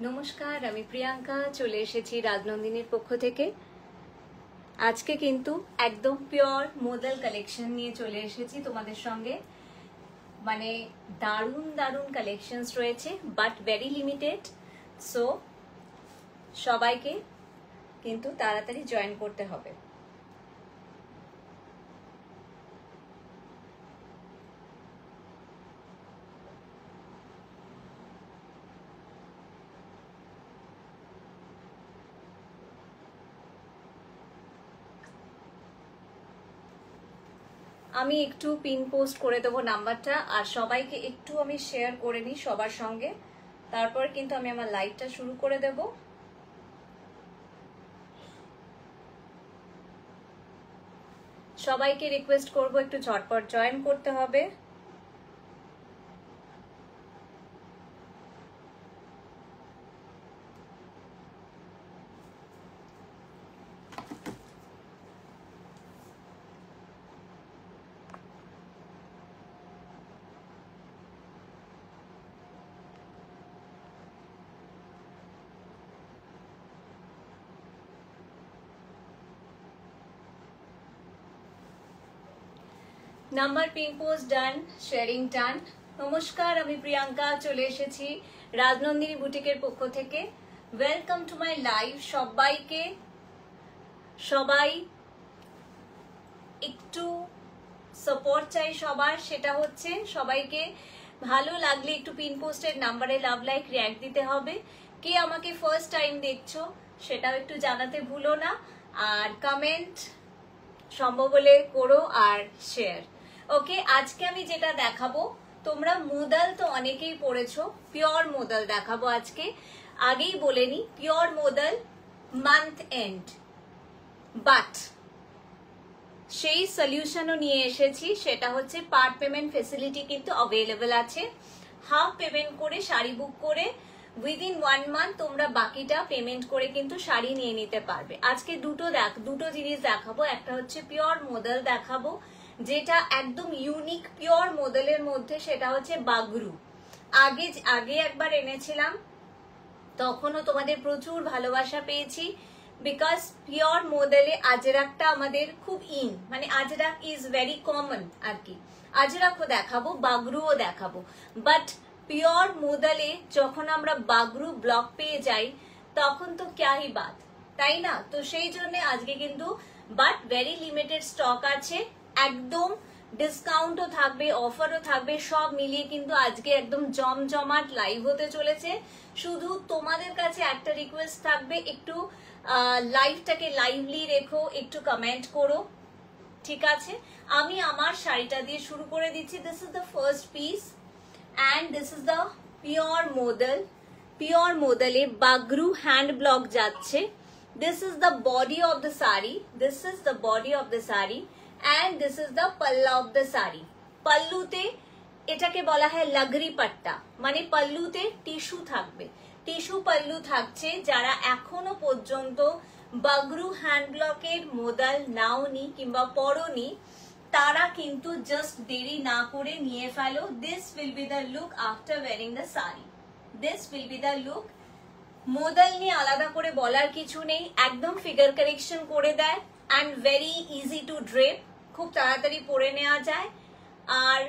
নমস্কার, আমি প্রিয়াঙ্কা চলে এসেছি রাজনন্দিনীর পক্ষ থেকে। আজকে কিন্তু একদম পিওর মোডাল কালেকশন নিয়ে চলে এসেছি তোমাদের সঙ্গে। মানে দারুণ দারুণ কালেকশনস রয়েছে, বাট ভেরি লিমিটেড। সো সবাইকে কিন্তু তাড়াতাড়ি জয়েন করতে হবে। আমি একটু পিন পোস্ট করে দেবো নাম্বারটা, আর সবাইকে একটু আমি শেয়ার করে নিই সবার সঙ্গে, তারপর কিন্তু আমি আমার লাইভটা শুরু করে দেব। সবাইকে রিকোয়েস্ট করব একটু ঝটপট জয়েন করতে হবে। নাম্বার পিন পোস্ট ডান, শেয়ারিং ডান। নমস্কার, আমি প্রিয়াঙ্কা চলে এসেছি রাজনন্দিনী বুটিকের পক্ষ থেকে। Welcome to my live. সবাই একটু সাপোর্ট চাই সবার, সেটা হচ্ছে সবাইকে ভালো লাগলে একটু পিন পোস্টের নাম্বারে লাভ লাইক রিঅ্যাক্ট দিতে হবে। কে আমাকে ফার্স্ট টাইম দেখছো সেটাও একটু জানাতে ভুলো না, আর কমেন্ট সম্ভব হলে করো, আর শেয়ার। ওকে, আজকে আমি যেটা দেখাবো, তোমরা মোডাল তো অনেকেই পড়েছো, পিওর মোডাল দেখাবো আজকে। আগেই বলে নি, pure modal month end, but সেই সলিউশনও নিয়ে এসেছি। সেটা হচ্ছে পার্ট পেমেন্ট ফেসিলিটি কিন্তু অ্যাভেলেবল আছে। হাফ পেমেন্ট করে শাড়ি বুক করে উইদিন 1 মান্থ তোমরা বাকিটা পেমেন্ট করে কিন্তু শাড়ি নিয়ে নিতে পারবে। আজকে দুটো জিনিস দেখাবো। একটা হচ্ছে পিওর মোডাল দেখাবো, যেটা একদম ইউনিক পিওর মোডালের মধ্যে, সেটা হচ্ছে বাগরু। আগে একবার এনেছিলাম, তখনও তোমাদের প্রচুর ভালোবাসা পেয়েছি, বিকজ পিওর মোডালে আজরাকটা আমাদের খুব মানে আজরাক ইজ ভেরি কমন আর কি। আজরাকও দেখাবো, বাগরুও দেখাবো, বাট পিওর মোডালে যখন আমরা বাগরু ব্লক পেয়ে যাই তখন তো ক্যাহি বাত, তাই না? তো সেই জন্য আজকে কিন্তু বাট ভেরি লিমিটেড স্টক আছে, একদম ডিসকাউন্টও থাকবে, অফারও থাকবে, সব মিলিয়ে কিন্তু আজকে একদম জমজমাট লাইভ হতে চলেছে। শুধু তোমাদের কাছে একটা রিকোয়েস্ট থাকবে, একটু লাইভটাকে লাইভলি রেখো, একটু কমেন্ট করো, ঠিক আছে? আমি আমার শাড়িটা দিয়ে শুরু করে দিচ্ছি। This is the first piece and this is the pure modal e bagru hand block যাচ্ছে। this is the body of the saree, and this is the palla of the saree। পাল্লুতে এটাকে বলা হয় লাগরি পাট্টা, মানে পাল্লুতে টিস্যু থাকবে, টিস্যু পাল্লু থাকছে। যারা এখনো পর্যন্ত বাগরু হ্যান্ড ব্লকের মোডাল নাওনি কিংবা পরনি, তারা কিন্তু জাস্ট দেরি না করে নিয়ে ফেলো। This will be the look after wearing the sari, this will be the look. Modal নিয়ে আলাদা করে বলার কিছু নেই, একদম ফিগার কারেকশন করে দেয়, and very easy to drape, খুব তাড়াতাড়ি পরে নেওয়া যায়। আর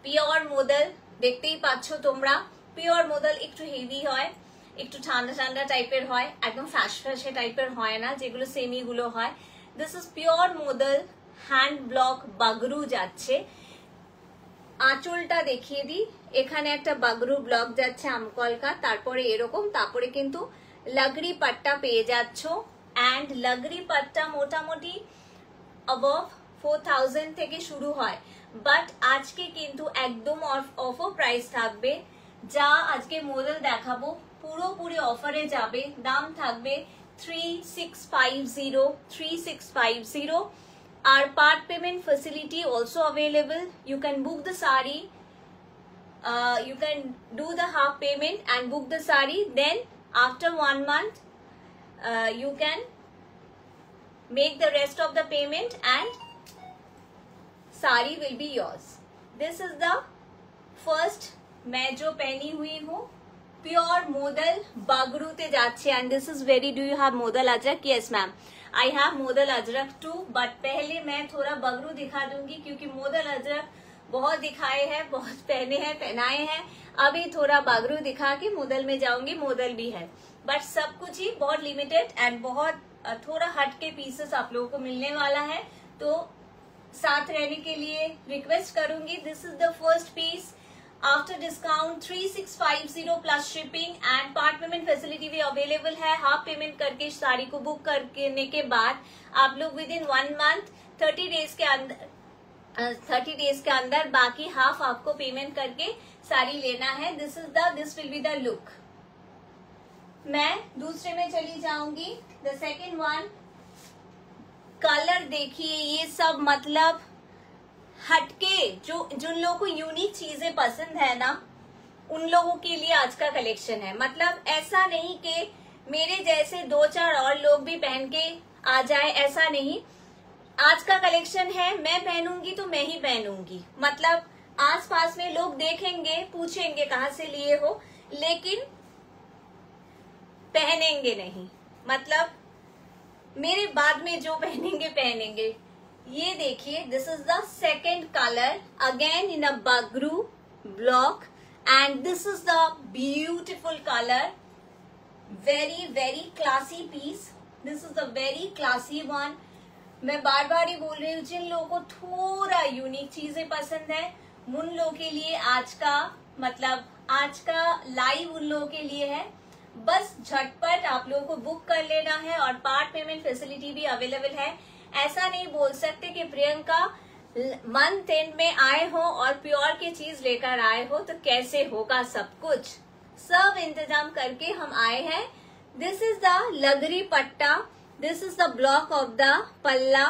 পিওর মোডাল দেখতেই পাচ্ছ তোমরা, পিওর মোডাল একটু হেভি হয়, একটু ঠান্ডা ঠান্ডা টাইপের হয়, একদম ফ্যাসে টাইপের হয় না যেগুলো সেমিগুলো হয়। This is pure modal hand block Bagru যাচ্ছে। আঁচলটা দেখিয়ে দিই, এখানে একটা বাগরু ব্লক যাচ্ছে আমকলকা, তারপরে এরকম, তারপরে কিন্তু লাগরি পাট্টা পেয়ে যাচ্ছ। অ্যান্ড লাগরি পাট্টা মোটামুটি অবভ 4000 থেকে শুরু হয়, বাট আজকে কিন্তু একদম অফার প্রাইস থাকবে। যা আজকে মোডাল দেখাবো পুরোপুরি অফারে যাবে, দাম থাকবে 3650। Our part payment facility also available. You can book the saree, you can do the half payment and book the saree. Then after 1 month, you can make the rest of the payment and saree will be yours. This is the first मैं जो पहनी हुई हूँ pure modal বাগরুতে যাচ্ছে and this is very do you have modal ajrak yes ma'am I have modal ajrak too but पहले मैं थोड़ा बगरू दिखा दूंगी क्योंकि मोदल अजरक बहुत दिखाए हैं बहुत पहने हैं पहनाए हैं अभी थोड़ा बगरू दिखा के मोदल में जाऊंगी मोदल भी है बट सब कुछ ही बहुत लिमिटेड एंड बहुत थोड़ा हट के पीसेस आप लोगों को मिलने वाला है तो साथ रहने के लिए रिक्वेस्ट करूंगी this is the first piece after discount 3650 plus shipping and part payment facility भी अवेलेबल है हाफ पेमेंट करके साड़ी को बुक करने के बाद आप लोग विद इन 1 मंथ 30 डेज के अंदर बाकी हाफ आपको पेमेंट करके साड़ी लेना है this will be the look मैं दूसरे में चली जाऊंगी द सेकेंड वन कलर देखिए ये सब मतलब हटके जो जिन लोगों को यूनिक चीजें पसंद है ना उन लोगों के लिए आज का कलेक्शन है मतलब ऐसा नहीं कि मेरे जैसे 2-4 और लोग भी पहन के आ जाए ऐसा नहीं आज का कलेक्शन है मैं पहनूंगी तो मैं ही पहनूंगी मतलब आसपास में लोग देखेंगे पूछेंगे कहाँ से लिए हो लेकिन पहनेंगे नहीं मतलब मेरे बाद में जो पहनेंगे ये देखिए this is the second colour again in a Bagru block and this is the beautiful colour very very classy piece this is the very classy one मैं बार बार ही बोल रही हूँ जिन लोगों को थोड़ा यूनिक चीजें पसंद है उन लोगों के लिए आज का लाइव उन लोगों के लिए है बस झटपट आप लोगों को बुक कर लेना है और पार्ट पेमेंट फैसिलिटी भी अवेलेबल है ऐसा नहीं बोल सकते कि प्रियंका मंथ एंड में आए हो और प्योर की चीज लेकर आए हो तो कैसे होगा सब कुछ सब इंतजाम करके हम आए हैं this is the lagri patta this is the block of the palla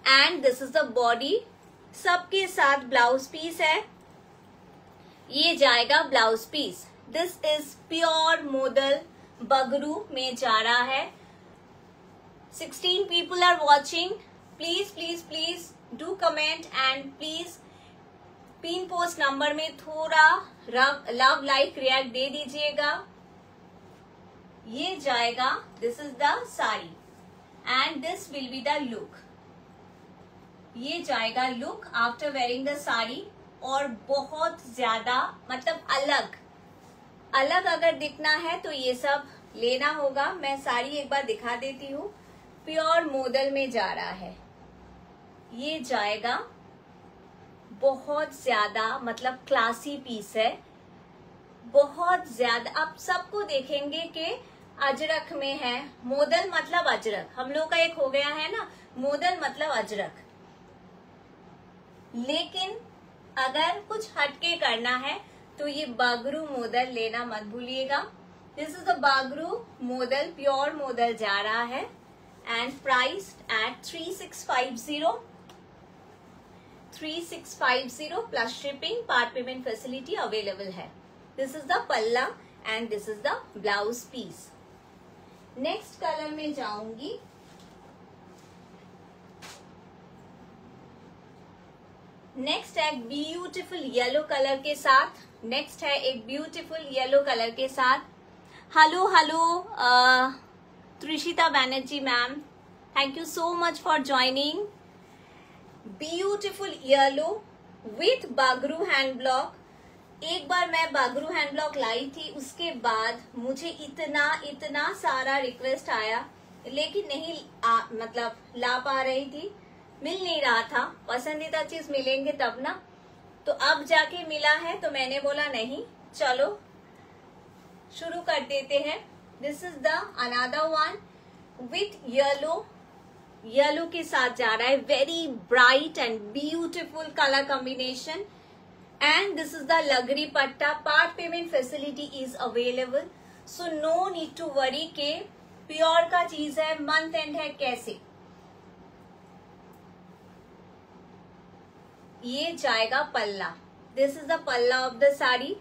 and this is the body सबके साथ ब्लाउज पीस है ये जाएगा blouse piece this is pure modal Bagru में जा रहा है 16 people are watching please do comment and please pin post number में थोड़ा लव लाइक रिएक्ट दे दीजिएगा ये जाएगा this is the sari and this will be the look ये जाएगा look after wearing the sari और बहुत ज्यादा मतलब अलग अगर दिखना है तो ये सब लेना होगा मैं साड़ी एक बार दिखा देती हूँ प्योर मोदल में जा रहा है ये जाएगा बहुत ज्यादा मतलब क्लासी पीस है बहुत ज्यादा आप सबको देखेंगे कि अजरक में है मोदल मतलब अजरक हम लोग का एक हो गया है ना मोदल मतलब अजरक लेकिन अगर कुछ हटके करना है तो ये बागरू मोदल लेना मत भूलिएगा this is the Bagru modal pure modal जा रहा है and priced at 3650 plus shipping part payment facility available है this is the palla and this is the blouse piece next colour में जाऊंगी नेक्स्ट है एक ब्यूटीफुल येलो कलर के साथ hello Trishita Banerjee ma'am thank you so much for joining beautiful yellow with Bagru hand block एक बार मैं Bagru hand block लाई थी उसके बाद मुझे इतना सारा रिक्वेस्ट आया लेकिन नहीं मतलब ला पा रही थी मिल नहीं रहा था पसंदीदा चीज मिलेंगे तब ना तो अब जाके मिला है तो मैंने बोला नहीं चलो शुरू कर देते हैं this is the another one with yellow के साथ जा रहा है very bright and beautiful colour combination and this is the lagri patta part payment facility is available so no need to worry के प्योर का चीज है मंथ एंड है कैसे ये जाएगा पल्ला this is the palla of the sari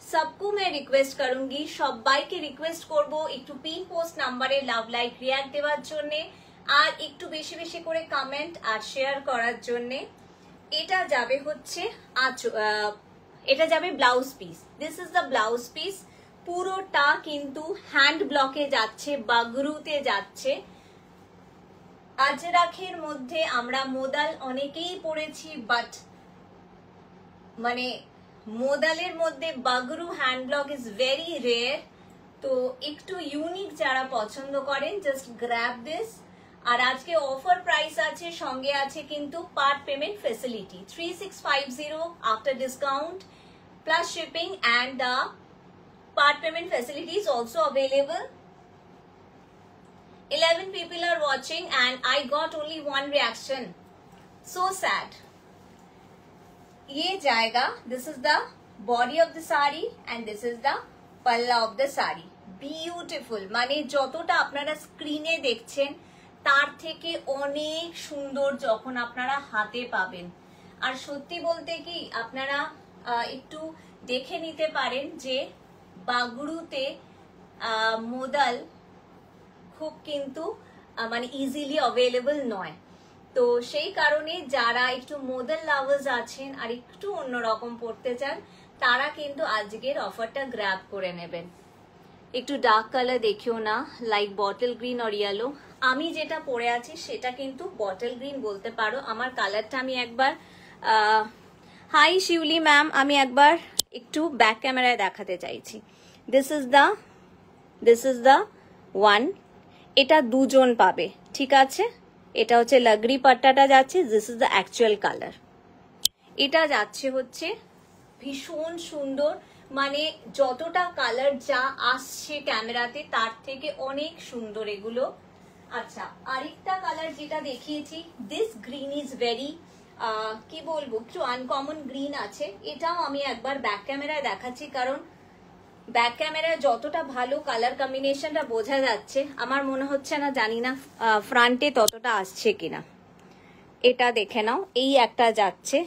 सबको मैं রিকোয়েস্ট করুঙ্গি সবাইকে রিকোয়েস্ট করব একটু পিন পোস্ট নম্বরে লাভ লাইক রিঅ্যাক্ট দেওয়ার জন্য আর একটু বেশি বেশি করে কমেন্ট আর শেয়ার করার জন্য এটা যাবে হচ্ছে এটা যাবে blouse piece. This is the blouse piece. পুরোটা কিন্তু হ্যান্ড ব্লকে যাচ্ছে, বাগরুতে যাচ্ছে। আজরাখের মধ্যে আমরা মোদাল অনেকেই পড়েছি, বাট মানে মোদালের মধ্যে Bagru hand block is very rare. তো একটু ইউনিক যারা পছন্দ করেন, জাস্ট গ্র্যাব দিস। আর আজকে অফার প্রাইস আছে, সঙ্গে আছে কিন্তু part payment facility 3650 after discount plus shipping, and the part payment facility is also available. 11 people are watching and I got only one reaction. So sad. Ye jayega. This is the body of the sari and this is the palla of the sari. Beautiful. মানে যতটা আপনারা স্ক্রিনে দেখছেন তার থেকে অনেক সুন্দর যখন আপনারা হাতে পাবেন। আর সত্যি বলতে কি আপনারা একটু দেখে নিতে পারেন যে বাগরুতে মোদাল খুব কিন্তু মানে ইজিলি অ্যাভেলেবল নয়। তো সেই কারণে যারা একটু মোদাল লাভার্স আছেন আর একটু অন্যরকম পড়তে চান তারা কিন্তু আজকের অফারটা গ্র্যাব করে নেবেন। একটু ডার্ক কালার দেখিও না, like bottle green or yellow. আমি যেটা পরে আছি সেটা কিন্তু বটল গ্রিন বলতে পারো। আমার কালারটা আমি একবার হাই শিউলি ম্যাম, আমি একবার একটু ব্যাক ক্যামেরায় দেখাতে চাইছি। This is the one. এটা দুজন পাবে, ঠিক আছে? এটা হচ্ছে লাগরি পাট্টাটা যাচ্ছে, this is the actual colour. এটা যাচ্ছে হচ্ছে ভীষণ সুন্দর, মানে যতটা কালার যা আসছে ক্যামেরাতে তার থেকে অনেক সুন্দর এগুলো। আচ্ছা, আরেকটা কালার যেটা দেখিয়েছি, দিস গ্রিন ইজ ভেরি কি বলবো, একটু আনকমন গ্রিন আছে। এটাও আমি একবার ব্যাক ক্যামেরায় দেখাচ্ছি, কারণ ব্যাক ক্যামেরায় যতটা ভালো কালার কম্বিনেশনটা বোঝা যাচ্ছে আমার মনে হচ্ছে না, জানি না ফ্রন্টে ততটা আসছে কিনা। এটা দেখে নাও, এই একটা যাচ্ছে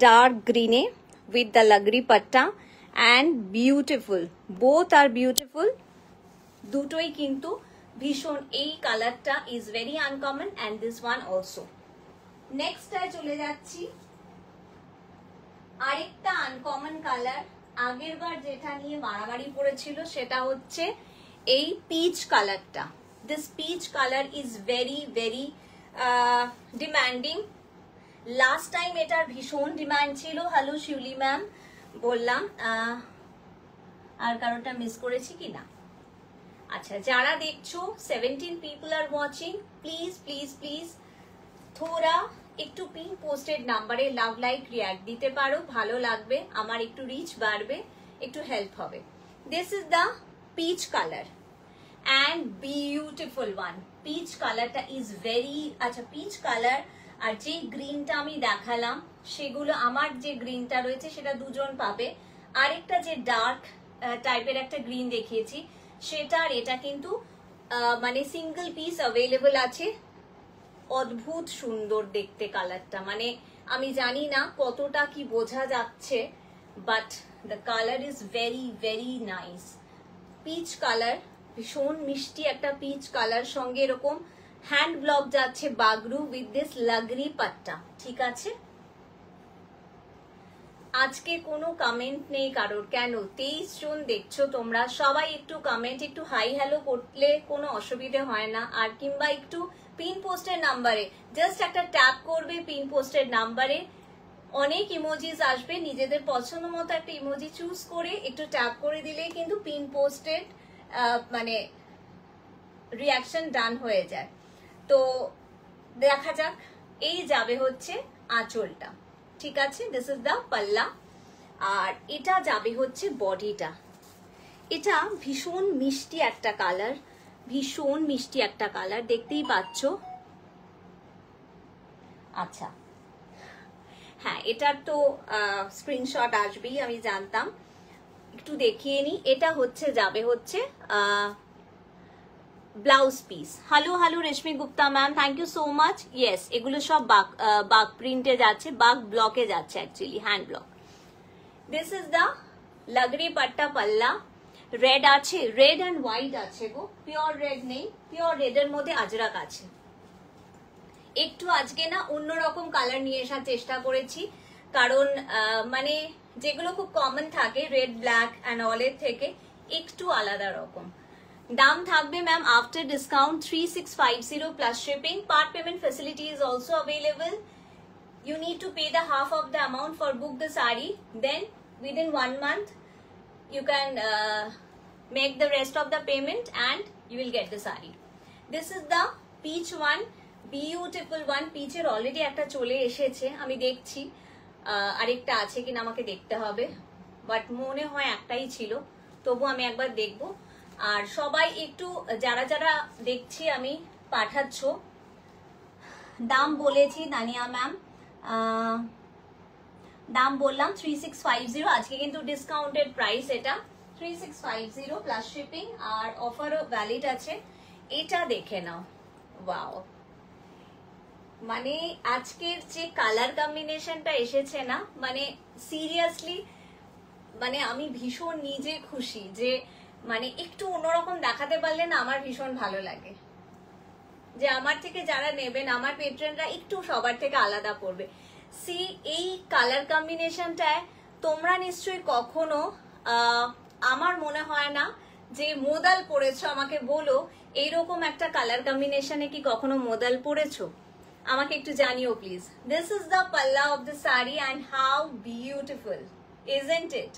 ডার্ক গ্রিনে with the lagri patta and beautiful, both আর বিউটিফুল, দুটোই কিন্তু ভীষণ। এই কালারটা is very uncommon and this one also. নেক্সটটায় চলে যাচ্ছি, আরেকটা আনকমন কালার। আগের বার যেটা নিয়ে মারামারি পড়েছিল সেটা হচ্ছে এই পিচ কালারটা। This peach colour is very very demanding. Last time এটার ভীষণ ডিমান্ড ছিল। হ্যালো শিউলি ম্যাম, বললাম আর কারোটা মিস করেছি কিনা। আচ্ছা, যারা দেখছো 17 people are watching, please please please থোড়া একটু পিন পোস্টেড নাম্বারে লাভ লাইক রিয়াক্ট দিতে পারো, ভালো লাগবে, আমার একটু রিচ বাড়বে, একটু হেল্প হবে। This is the peach colour and beautiful one. Peach কালারটা ইজ ভেরি, আচ্ছা পিচ কালার আর যে গ্রিনটা আমি দেখালাম সেগুলো, আমার যে গ্রিনটা রয়েছে সেটা দুজন পাবে। আরেকটা যে ডার্ক টাইপের একটা গ্রিন দেখিয়েছি সেটা আর এটা কিন্তু মানে সিঙ্গেল পিস অ্যাভেলেবল আছে। অদ্ভুত সুন্দর দেখতে কালারটা, মানে আমি জানি না কতটা কি বোঝা যাচ্ছে, but the colour is very very nice. Peach colour, ভীষণ মিষ্টি একটা পিচ কালার, সঙ্গে এরকম হ্যান্ড ব্লক যাচ্ছে বাগরু উইথ দিস লাগরি পাট্টা, ঠিক আছে? আজকে কোনো কমেন্ট নেই কারোর, কেন? 23 জন দেখছো তোমরা, সবাই একটু কমেন্ট, একটু হাই হ্যালো করলে কোনো অসুবিধে হয় না। আর কিংবা একটু পিন পোস্টের নাম্বারে জাস্ট একটা ট্যাপ করবে, পিন পোস্টের নাম্বারে অনেক ইমোজিস আসবে, নিজেদের পছন্দ মতো একটা ইমোজি চুজ করে একটু ট্যাপ করে দিলেই কিন্তু পিন পোস্টেড মানে রিয়াকশন ডান হয়ে যায়। তো দেখা যাক, এই যাবে হচ্ছে আঁচলটা, ঠিক আছে? দিস ইজ দ্য পাল্লা, আর এটা যাবে হচ্ছে বডিটা। এটা ভীষণ মিষ্টি একটা কালার, ভীষণ মিষ্টি একটা কালার, দেখতেই পাচ্ছ। আচ্ছা হ্যাঁ, এটার তো স্ক্রিনশট আসবেই, আমি জানতাম, একটু দেখিয়ে নি। এটা হচ্ছে যাবে হচ্ছে blouse piece. Hello hello Reshmi Gupta ma'am, thank you so much. Yes, এগুলো সব বাগ প্রিন্টে যাচ্ছে, বাগ ব্লকে যাচ্ছে, actually hand block. This is the lagri patta palla. Red আছে, রেড অ্যান্ড হোয়াইট আছে গো, পিওর রেড নেই, পিওর রেডের মধ্যে আজরাক আছে। একটু আজকে না অন্যরকম কালার নিয়ে আসার চেষ্টা করেছি, কারণ মানে যেগুলো খুব কমন থাকে রেড ব্ল্যাক অ্যান্ড অলের থেকে একটু আলাদা রকম। দাম থাকবে ma'am after discount 3650 plus shipping. Part payment facility is also available. You need to pay the half of the amount for book the sari, then within 1 month you can make the rest of the payment and you will get the sari. This is the peach one, beautiful one. Peach er already একটা চলে এসেছে, আমি দেখছি আরেকটা আছে কিনা আমাকে দেখতে হবে, বাট মনে হয় একটাই ছিল, তবু আমি একবার দেখব। আর সবাই একটু যারা যারা দেখছি আমি পাঠাচ্ছ, দাম বলেছি দানিয়া ম্যাম, দাম বললাম 3650, আজকে কিন্তু ডিসকাউন্টেড প্রাইস এটা 3650 প্লাস শিপিং, আর অফারও ভ্যালিড আছে। এটা দেখে নাও, ওয়াও, মানে আজকের যে কালার কম্বিনেশনটা এসেছে না, মানে সিরিয়াসলি মানে আমি ভীষণ নিজে খুশি যে মানে একটু অন্যরকম দেখাতে পারলে না আমার ভীষণ ভালো লাগে, যে আমার থেকে যারা নেবেন আমার পেট্রনরা একটু সবার থেকে আলাদা পড়বে। সি এই কালার কম্বিনেশনটায় তোমরা নিশ্চয়ই কখনো আমার মনে হয় না যে মোদাল পরেছো, আমাকে বলো এইরকম একটা কালার কম্বিনেশনে কি কখনো মোদাল পরেছো, আমাকে একটু জানিও please. This is the palla of the sari and how beautiful isn't it,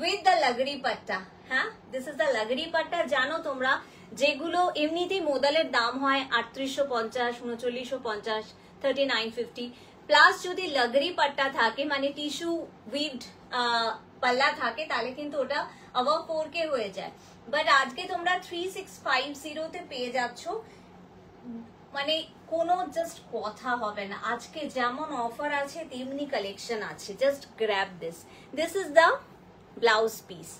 with the lagri patta. হ্যাঁ, this is the lagri patta. জানো তোমরা যেগুলো এমনিতেই মোদালের দাম হয় 3850, 3950, 3950, প্লাস যদি লাগড়ি পাট্টা থাকে মানে টিস্যু উইভড পাল্লা থাকে তাহলে কিন্তু ওটা অবাভ 4K হয়ে যায়। বাট আজকে তোমরা 3650 তে পেয়ে যাচ্ছ, মানে কোনো জাস্ট কথা হবে না। আজকে যেমন অফার আছে তেমনি কালেকশন আছে, just grab this. This is the blouse piece.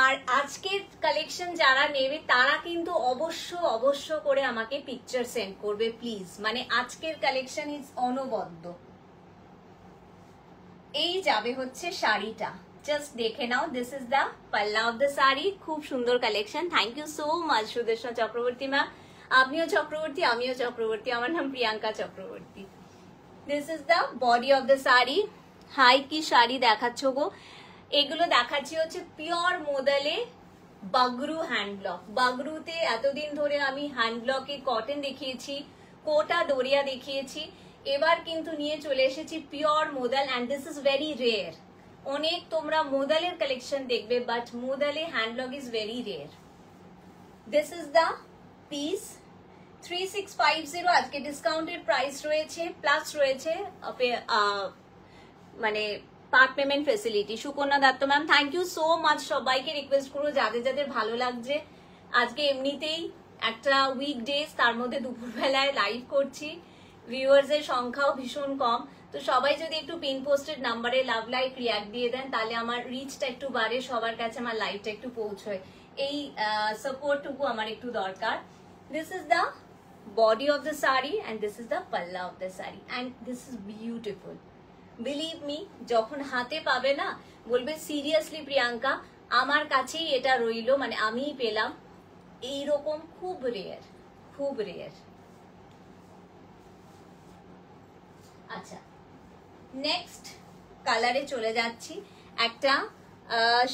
আর আজকের কালেকশন যারা নেবে তারা কিন্তু অবশ্য করে আমাকে পিকচার সেন্ড করবে প্লিজ, মানে আজকের কালেকশন ইজ অনবদ্য। এই যাবে হচ্ছে শাড়িটা, জাস্ট দেখে নাও। This is the palla of the sari, খুব সুন্দর collection. Thank you so much Sudeshna Chakraborty ma'am, আপনিও চক্রবর্তী আমিও চক্রবর্তী, আমার নাম Priyanka Chakraborty. This is the body of the sari. Hi কি শাড়ি দেখাচ্ছ গো, এগুলো দেখাচ্ছি হচ্ছে পিওর মোদালে বাগরু হ্যান্ড ব্লক। বাগরুতে এতদিন ধরে আমি হ্যান্ড ব্লকে কটন দেখিয়েছি, কোটা ডোরিয়া দেখিয়েছি, এবার কিন্তু নিয়ে চলে এসেছি pure modal, and this is very rare. অনেক তোমরা মোদালের কালেকশন দেখবে, বাট মোদালে hand block is very rare. This is the piece 3650, আজকে ডিসকাউন্টেড প্রাইস রয়েছে, প্লাস রয়েছে মানে part payment facility. Sukanya Dutta ma'am, thank you so much. সবাইকে রিকোয়েস্ট করো যাদের যাদের ভালো লাগছে, আজকে এমনিতেই একটা উইকডেজ, তার মধ্যে দুপুরবেলায় লাইভ করছি, ভিউয়ার্স এর সংখ্যাও ভীষণ কম, তো সবাই যদি একটু পিন পোস্টেড নাম্বারে লাভ লাইক রিয়াক্ট দিয়ে দেন তাহলে আমার রিচটা একটু বাড়ে, সবার কাছে আমার লাইভটা একটু পৌঁছয়, এই সাপোর্টটুকু আমার একটু দরকার। This is the body of the sari and this is the palla of the sari and this is beautiful. Believe me, যখন হাতে পাবে না বলবে সিরিয়াসলি প্রিয়াঙ্কা আমার কাছেই এটা রইলো, মানে আমিই পেলাম, এইরকম খুব রেয়ার, খুব রেয়ার। আচ্ছা, নেক্সট কালারে চলে যাচ্ছি, একটা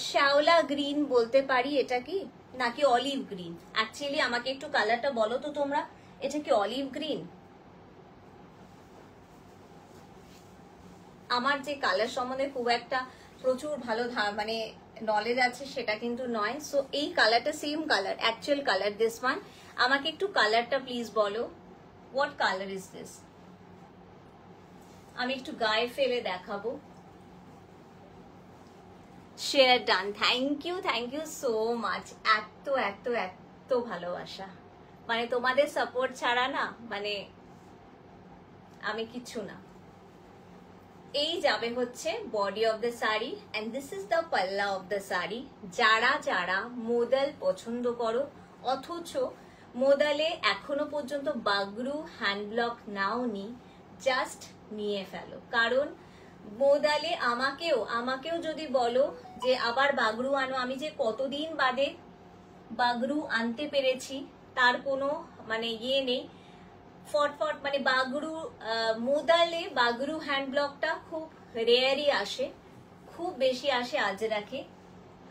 শ্যাওলা গ্রিন বলতে পারি এটা কি, নাকি অলিভ গ্রিন। অ্যাকচুয়ালি আমাকে একটু কালারটা বলো তো তোমরা, এটা কি অলিভ গ্রিন? আমার যে কালার সম্বন্ধে খুব একটা প্রচুর ভালো মানে নলেজ আছে সেটা কিন্তু নয়। সো এই কালারটা same colour, actual colour this one. আমাকে একটু কালারটা প্লিজ বলো, হোয়াট কালার ইজ দিস? আমি একটু গায়ে ফেলে দেখাবো। Share done, thank you so much. এত এত এত ভালোবাসা, মানে তোমাদের সাপোর্ট ছাড়া না মানে আমি কিছু না। এই যাবে হচ্ছে body of the sari and this is the palla of the sari. যারা যারা মোদাল পছন্দ করো অথচ মোদালে এখনো পর্যন্ত বাগরু হ্যান্ড ব্লক নাওনি, জাস্ট নিয়ে ফেলো, কারণ মোদালে আমাকেও যদি বলো যে আবার বাগরু আনো, আমি যে কতদিন বাদে বাগরু আনতে পেরেছি তার কোনো মানে ইয়ে নেই। ফটফট মানে বাগরু মোদালে বাগরু হ্যান্ড ব্লকটা খুব রেয়ারই আসে, খুব বেশি আসে আজরাকে।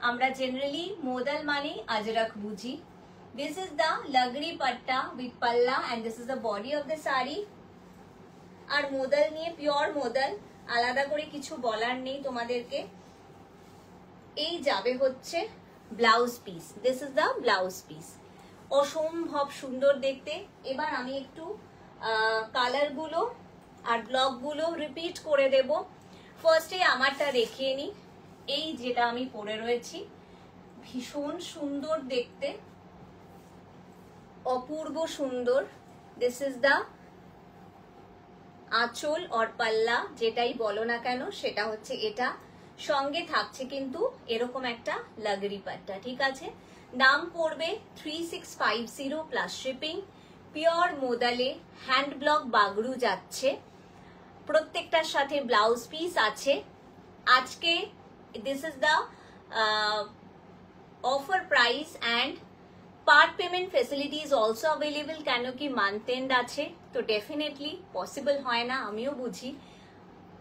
আমরা জেনারেলি মোদাল মানে আজরাক বুঝি। This is the lagri patta with palla and this is the body of the sari. আর মোদাল নিয়ে পিওর মোদাল, আলাদা করে কিছু বলার নেই তোমাদেরকে। এই যাবে হচ্ছে blouse piece. This is the blouse piece, অসম্ভব সুন্দর দেখতে। এবার আমি একটু কালার গুলো আর ব্লক গুলো রিপিট করে দেব। ফার্স্টে আমারটা দেখিয়ে নি। এই যেটা আমি পরে রয়েছি, ভীষণ সুন্দর দেখতে, অপূর্ব সুন্দর। দিস ইজ দ্য আঁচল অর পাল্লা, যেটাই বলো না কেন, সেটা হচ্ছে এটা। সঙ্গে থাকছে কিন্তু এরকম একটা লাগরি পাট্টা, ঠিক আছে। দাম পড়বে 3650 প্লাস শিপিং। পিওর মোদালে হ্যান্ড ব্লক বাগড়ু যাচ্ছে, প্রত্যেকটার সাথে ব্লাউজ পিস আছে। আজকে this is the offer price and part payment facility is also available. কেন কি মান্থ এন্ড আছে, তো ডেফিনেটলি পসিবল হয় না, আমিও বুঝি।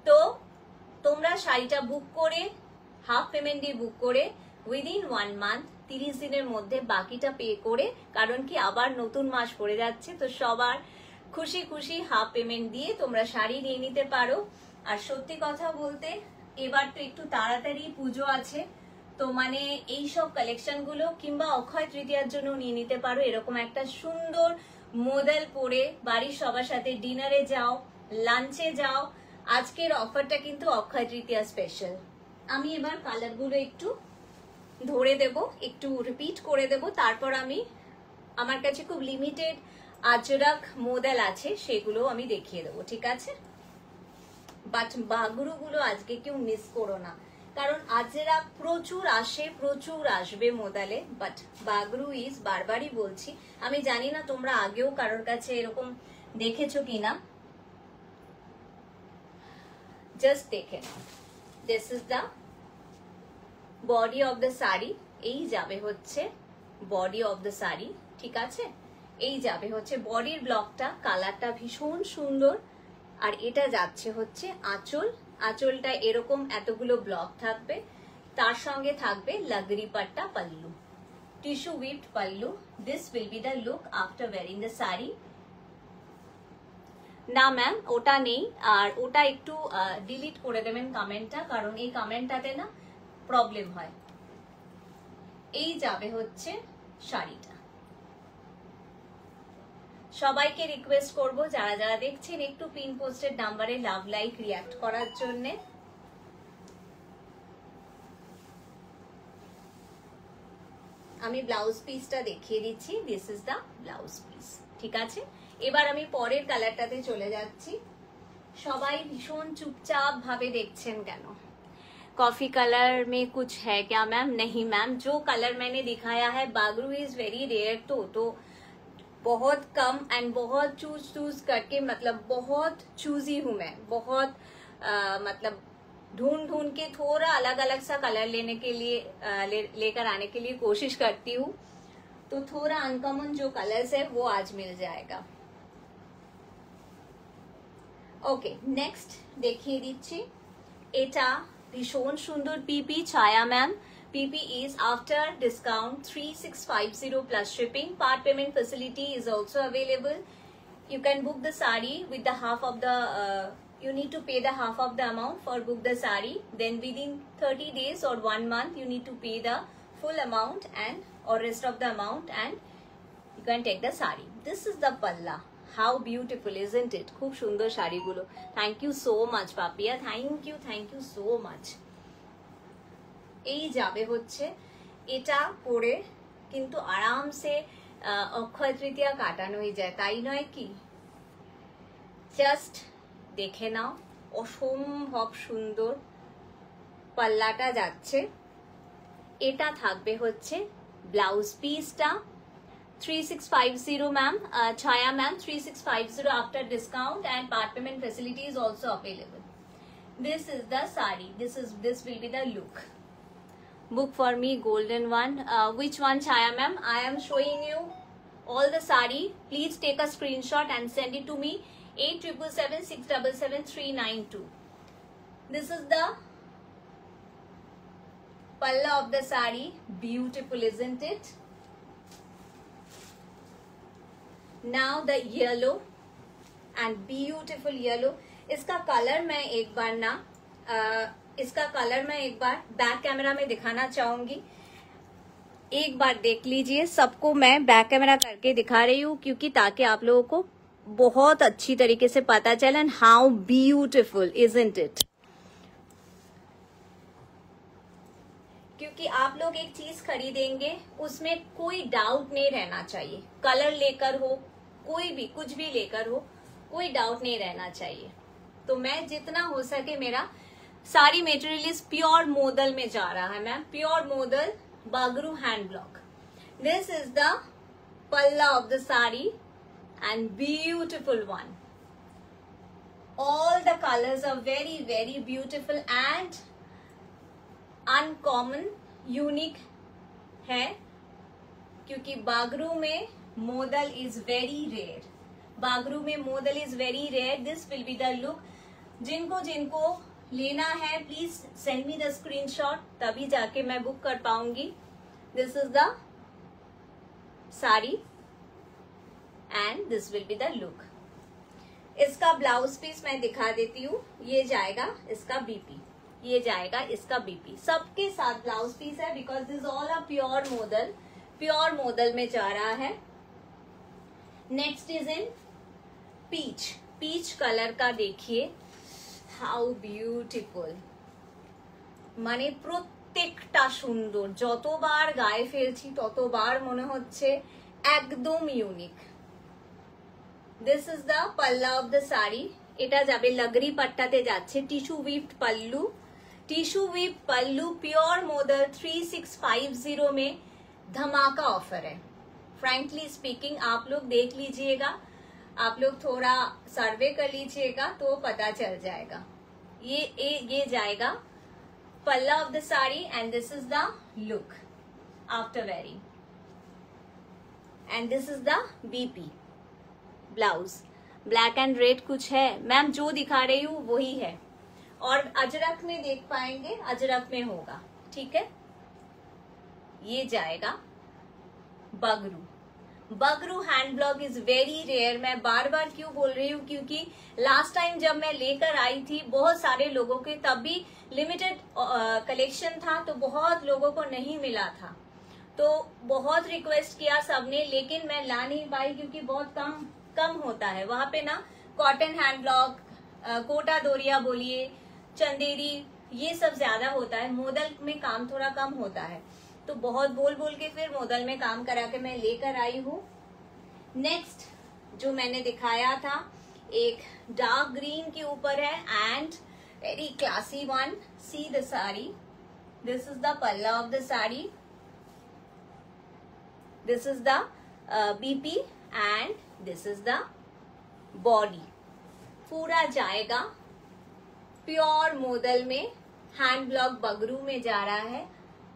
তো তোমরা শাড়িটা বুক করে, হাফ পেমেন্ট দিয়ে বুক করে উইদিন 1 মান্থ, 30 দিনের মধ্যে বাকিটা পে করে, কারণ কি আবার নতুন মাস পড়ে যাচ্ছে, তো সবার খুশি খুশি হাফ পেমেন্ট দিয়ে তোমরা শাড়ি নিয়ে নিতে পারো। আর সত্যি কথা বলতে এবার তো একটু তাড়াতাড়ি পুজো আছে, তো মানে এইসব কালেকশন গুলো কিংবা অক্ষয় তৃতীয়ার জন্য নিয়ে নিতে পারো। এরকম একটা সুন্দর মোডেল পরে বাড়ির সবার সাথে ডিনারে যাও, লাঞ্চে যাও। আজকের অফারটা কিন্তু অক্ষয় তৃতীয়া স্পেশাল। আমি এবার কালার গুলো একটু ধরে দেব, একটু রিপিট করে দেব, তারপর আমি আমার কাছে খুব লিমিটেড আজরাক মোডেল আছে, সেগুলো আমি দেখিয়ে দেবো, ঠিক আছে। বাট বাগরু গুলো আজকে কেউ মিস করো না, কারণ আজরাক প্রচুর আসে, প্রচুর আসবে মোদালে, বাট বাগরু ইজ, বারবারই বলছি। আমি জানি না তোমরা আগেও কারোর কাছে এরকম দেখেছো কিনা, জাস্ট দেখে নাও। This is the body of the sari. এই যাবে হচ্ছে বডি অফ দ্য শাড়ি, ঠিক আছে। এই যাবে হচ্ছে বডির ব্লকটা, কালারটা ভীষণ সুন্দর। আর এটা যাচ্ছে হচ্ছে আঁচল। আঁচলটা এরকম এতগুলো ব্লক থাকবে, তার সঙ্গে থাকবে লাগরি পাট্টা পাল্লু, টিস্যু উইভড পাল্লু। This will be the look after wearing the sari. না ম্যাম ওটা নেই, আর ওটা একটু ডিলিট করে দেবেন কমেন্টটা, কারণ এই কমেন্টটাতে না প্রবলেম হয়। এই যাবে হচ্ছে শাড়িটা। সবাইকে রিকোয়েস্ট করব যারা যারা দেখছেন একটু পিন পোস্টের নাম্বারে লাভ লাইক রিয়াক্ট করার জন্য। আমি ব্লাউজ পিসটা দেখিয়ে দিচ্ছি। This is the blouse piece, ঠিক আছে। এবার আমি পরের কালারটাতে চলে যাচ্ছি। সবাই ভীষণ চুপচাপ ভাবে দেখছেন কেন? कॉफी कलर में कुछ है क्या मैम? नहीं मैम, जो कलर मैंने दिखाया है बागरू इज वेरी रेयर, तो बहुत कम एंड बहुत चूज करके, मतलब बहुत चूजी हूँ मैं, बहुत मतलब ढूंढ के थोड़ा अलग अलग सा कलर लेने के लिए लेकर आने के लिए कोशिश करती हूँ, तो थोड़ा अनकॉमन जो कलर्स है वो आज मिल जाएगा। ओके, नेक्स्ट देखिए दीजिए, एटा भीषण सुंदर PP Chhaya ma'am. PP is after discount 3650 plus shipping. Part payment facility is also available. You can book the sari with the half of the you need to pay the half of the amount for book the sari. Then within 30 days or 1 month you need to pay the full amount and or rest of the amount, and you can take the sari. This is the palla. How beautiful, isn't it? খুব সুন্দর শাড়িগুলো। Thank you so much Papiya, thank you so much. এই যাবে হচ্ছে এটা পরে কিন্তু আরামসে অক্ষয় তৃতীয়া কাটানোই যায়, তাই নয় কি? জাস্ট দেখে নাও, অসম্ভব সুন্দর পাল্লাটা যাচ্ছে। এটা থাকবে হচ্ছে ব্লাউজ পিসটা 3650 ma'am, Chaya ma'am, 3650 after discount, and part payment facility is also available. This is the sari. This will be the look. Book for me golden one. Which one, Chaya ma'am? I am showing you all the sari. Please take a screenshot and send it to me. 8777 677 392. This is the पल्ला of the sari, beautiful isn't it? Now the yellow and beautiful yellow. इसका colour मैं एक बार back camera में दिखाना चाहूंगी। एक बार देख लीजिए, सबको मैं बैक कैमरा करके दिखा रही हूँ क्योंकि ताकि आप लोगों को बहुत अच्छी तरीके से पता चले and how beautiful isn't it? क्योंकि आप लोग एक चीज खरीदेंगे उसमें कोई डाउट नहीं रहना चाहिए, कलर लेकर हो, कोई भी कुछ भी लेकर हो, कोई डाउट नहीं रहना चाहिए। तो मैं जितना हो सके, मेरा सारी मटेरियल इज प्योर मोदल में जा रहा है ma'am, pure modal Bagru hand block. This is the palla of the sari and beautiful one. All the colors are very very beautiful and uncommon, unique है क्योंकि बागरू में मोदल is very rare. बागरू में मोदल is very rare. This will be the look. जिनको लेना है please send me the screenshot, तभी जाके मैं बुक कर पाऊंगी। This is the sari and this will be the look. इसका ब्लाउज पीस मैं दिखा देती हूँ, ये जाएगा इसका बीपी, ये जाएगा इसका बीपी, सबके साथ ब्लाउज पीस है because this all a pure modal में जा रहा है। Next is in peach colour का, देखिए हाउ ब्यूटिफुल, মানে প্রত্যেকটা সুন্দর, যতবার গায়ে ফেলছি ততবার মনে হচ্ছে একদম unique. This is the palla of the sari, এটা যাবে লগরি পাট্টাতে যাচ্ছে, টিস্যু উইভড पल्लू प्योर मोदल 3650 में धमाका ऑफर है। फ्रैंकली स्पीकिंग आप लोग देख लीजिएगा, आप लोग थोड़ा सर्वे कर लीजिएगा तो पता चल जाएगा। ये जाएगा पल्ला of the sari and this is the look after wearing and this is the BP blouse. Black and red कुछ है मैम, जो दिखा रही हूँ वही है, और अजरक में देख पाएंगे, अजरक में होगा, ठीक है। ये जाएगा Bagru hand block is very rare. मैं बार बार क्यों बोल रही हूँ, क्योंकि लास्ट टाइम जब मैं लेकर आई थी बहुत सारे लोगों के, तब भी लिमिटेड कलेक्शन था तो बहुत लोगों को नहीं मिला था, तो बहुत रिक्वेस्ट किया सबने, लेकिन मैं ला नहीं पाई क्योंकि बहुत कम होता है वहां पे ना। कॉटन हैंड ब्लॉक, कोटा दोरिया बोलिए, चंदेरी, ये सब ज्यादा होता है, मोदल में काम थोड़ा कम होता है, तो बहुत बोल के फिर मोदल में काम करा के मैं लेकर आई हूँ। नेक्स्ट जो मैंने दिखाया था एक डार्क ग्रीन के ऊपर है and very classy one. See the sari, this is the palla of the sari, this is the BP and this is the body. पूरा जाएगा प्योर मोदल में, हैंड ब्लॉक बगरू में जा रहा है।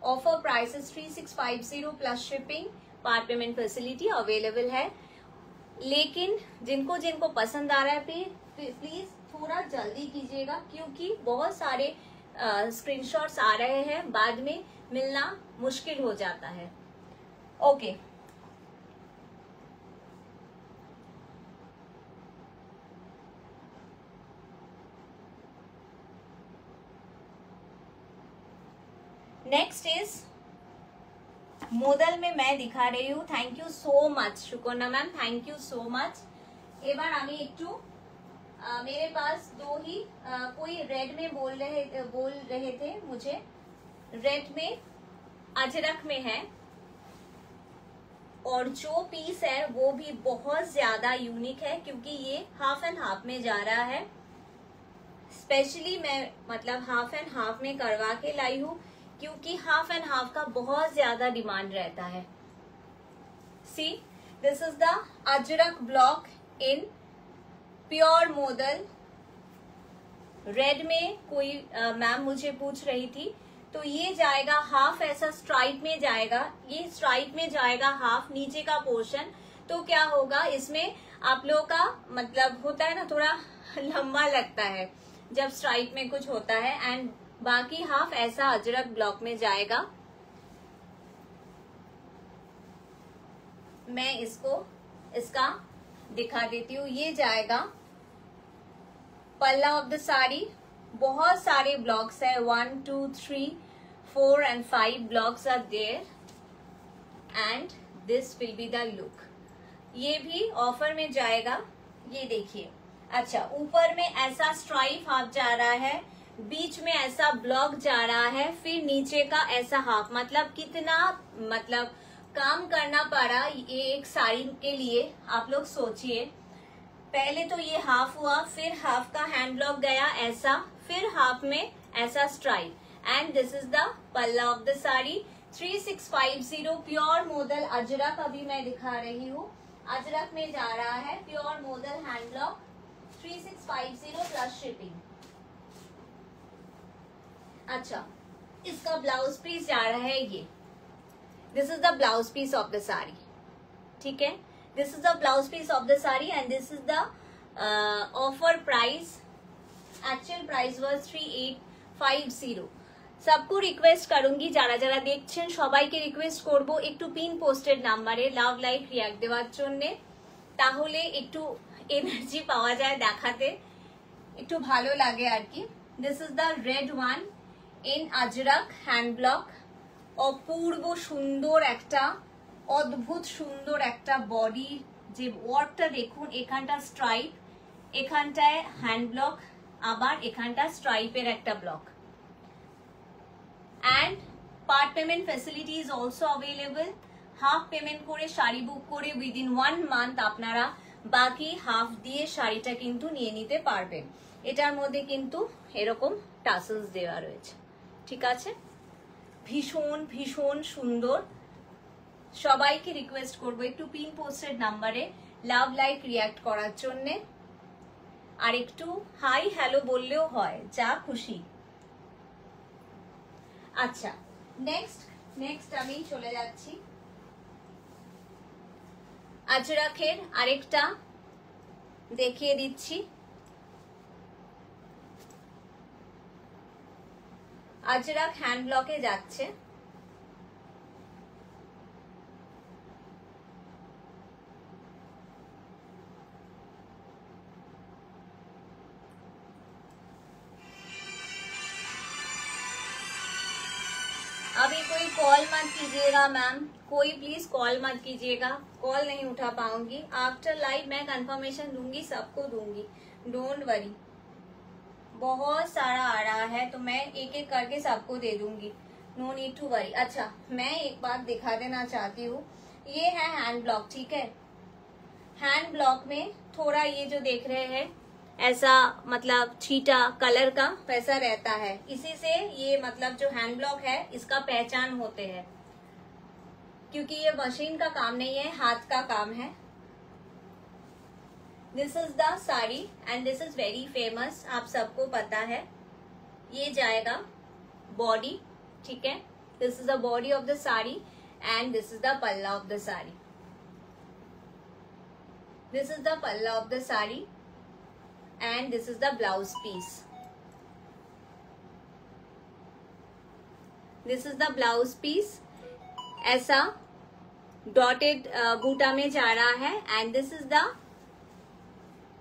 Offer price is 3650 plus shipping, part payment facility available है। लेकिन जिनको पसंद आ रहा है प्लीज थोड़ा जल्दी कीजिएगा क्योंकि बहुत सारे स्क्रीनशॉट्स आ रहे हैं, बाद में मिलना मुश्किल हो जाता है। ओके नेक्स्ट इज मोदल में मैं दिखा रही हूँ। Thank you so much Shukrana ma'am, thank you so much. এবার আমি একটু मेरे पास दो ही कोई रेड में बोल रहे थे मुझे, रेड में अजरक में है, और जो पीस है वो भी बहुत ज्यादा यूनिक है क्योंकि ये हाफ एंड हाफ में जा रहा है। स्पेशली मैं मतलब हाफ एंड हाफ में करवा के लाई हूँ क्योंकि हाफ एंड हाफ का बहुत ज्यादा डिमांड रहता है। See this is the ajrak block in pure modal. Red में कोई मैम मुझे पूछ रही थी, तो ये जाएगा हाफ, ऐसा स्ट्राइप में जाएगा, ये स्ट्राइप में जाएगा हाफ, नीचे का पोर्शन। तो क्या होगा इसमें आप लोगों का मतलब होता है ना, थोड़ा लंबा लगता है जब स्ट्राइप में कुछ होता है, एंड बाकी हाफ ऐसा अजरक ब्लॉक में जाएगा। मैं इसका दिखा देती हूँ। ये जाएगा पल्ला ऑफ द साड़ी। बहुत सारे ब्लॉक्स है, 1 2 3 4 and 5 blocks are there and this will be the look। ये भी ऑफर में जाएगा, ये देखिए। अच्छा, ऊपर में ऐसा स्ट्राइप हाफ जा रहा है, बीच में ऐसा ब्लॉक जा रहा है, फिर नीचे का ऐसा हाफ। मतलब कितना काम करना पड़ा ये एक साड़ी के लिए, आप लोग सोचिए। पहले तो ये हाफ हुआ, फिर हाफ का हैंड ब्लॉक गया ऐसा, फिर हाफ में ऐसा stripe. And this is the palla of the sari. 3650 pure modal ajrak अभी मैं दिखा रही हूँ। अजरक में जा रहा है pure modal hand block, 3650 plus shipping. अच्छा, इसका ब्लाउज पीस जा रहा है ये। This is the blouse piece of the sari, ठीक है। This is the blouse piece of the sari and this is the offer price. Actual price was 3850। सबको request করুঙ্গি যারা যারা দেখছেন সবাইকে রিকোয়েস্ট করব একটু পিন পোস্টেড নাম্বারে লাভ লাইক রিঅ্যাক্ট দেওয়ার জন্য, তাহলে একটু এনার্জি পাওয়া যায় দেখাতে, একটু ভালো লাগে আর কি। This is the red one in ajrak hand block. অপূর্ব সুন্দর একটা, অদ্ভুত সুন্দর একটা বডি। যে ওয়ার্কটা দেখুন, এখানটা স্ট্রাইপ, এখানটায় হ্যান্ড ব্লক, আবার এখানটা স্ট্রাইপের একটা block. and part payment facility is also available। Half payment করে শাড়ি বুক করে উইদিন 1 মান্থ আপনারা বাকি হাফ দিয়ে শাড়িটা কিন্তু নিয়ে নিতে পারবেন। এটার মধ্যে কিন্তু এরকম টাসেলস দেওয়া রয়েছে, ঠিক আছে। ভীষণ ভীষণ সুন্দর। সবাইকে রিকোয়েস্ট করব একটু পিন পোস্টেড নাম্বারে লাভ লাইক রিঅ্যাক্ট করার জন্য, আর একটু হাই হ্যালো বললেও হয়, যা খুশি। আচ্ছা, নেক্সট আমি চলে যাচ্ছি আজরাকের আরেকটা দেখিয়ে দিচ্ছি। আজরাক হ্যান্ড ব্লকে যাচ্ছে। अभी कोई कॉल मत कीजिएगा मैम, कोई प्लीज कॉल मत कीजिएगा, कॉल नहीं उठा पाऊंगी। आफ्टर लाइव मैं कंफर्मेशन दूंगी, सबको दूंगी, डोंट वरी। बहुत सारा आ रहा है तो मैं एक एक करके सबको दे दूंगी, नो नीड टू वरी। अच्छा, मैं एक बात दिखा देना चाहती हूँ, ये है हैंड ब्लॉक, ठीक है। हैंड ब्लॉक में थोड़ा ये जो देख रहे हैं ऐसा मतलब छीटा कलर का वैसा रहता है, इसी से ये मतलब जो हैंड ब्लॉक है इसका पहचान होते हैं, क्योंकि ये मशीन का काम नहीं है, हाथ का काम है। This is the sari and this is very famous, आप सबको पता है। ये जाएगा बॉडी, ठीक है। This is the body of the sari and this is the palla of the sari. This is the palla of the sari and this is the blouse piece। this is the blouse piece, ऐसा dotted बूटा में जा रहा है and this is the